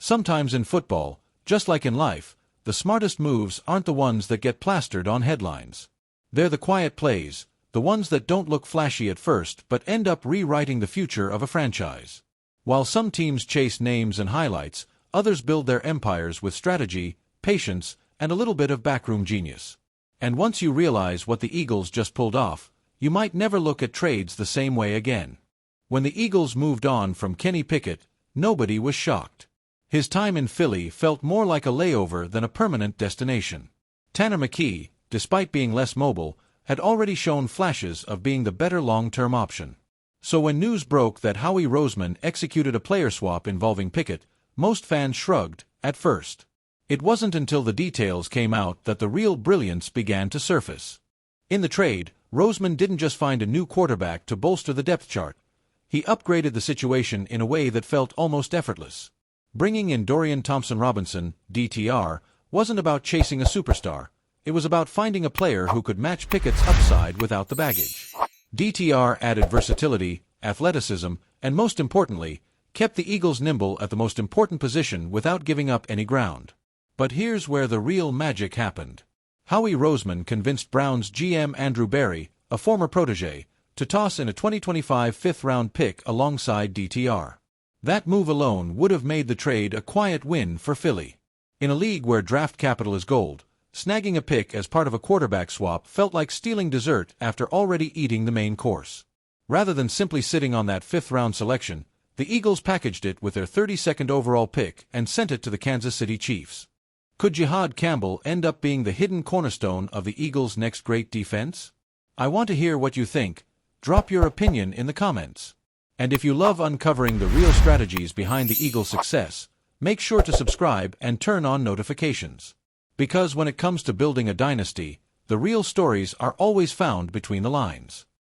Sometimes in football, just like in life, the smartest moves aren't the ones that get plastered on headlines. They're the quiet plays, the ones that don't look flashy at first but end up rewriting the future of a franchise. While some teams chase names and highlights, others build their empires with strategy, patience, and a little bit of backroom genius. And once you realize what the Eagles just pulled off, you might never look at trades the same way again. When the Eagles moved on from Kenny Pickett, nobody was shocked. His time in Philly felt more like a layover than a permanent destination. Tanner McKee, despite being less mobile, had already shown flashes of being the better long-term option. So when news broke that Howie Roseman executed a player swap involving Pickett, most fans shrugged, at first. It wasn't until the details came out that the real brilliance began to surface. In the trade, Roseman didn't just find a new quarterback to bolster the depth chart. He upgraded the situation in a way that felt almost effortless. Bringing in Dorian Thompson-Robinson, DTR, wasn't about chasing a superstar. It was about finding a player who could match Pickett's upside without the baggage. DTR added versatility, athleticism, and most importantly, kept the Eagles nimble at the most important position without giving up any ground. But here's where the real magic happened. Howie Roseman convinced Browns GM Andrew Berry, a former protege, to toss in a 2025 fifth-round pick alongside DTR. That move alone would have made the trade a quiet win for Philly. In a league where draft capital is gold, snagging a pick as part of a quarterback swap felt like stealing dessert after already eating the main course. Rather than simply sitting on that fifth-round selection, the Eagles packaged it with their 32nd overall pick and sent it to the Kansas City Chiefs. Could Jihad Campbell end up being the hidden cornerstone of the Eagles' next great defense? I want to hear what you think. Drop your opinion in the comments. And if you love uncovering the real strategies behind the Eagles' success, make sure to subscribe and turn on notifications. Because when it comes to building a dynasty, the real stories are always found between the lines.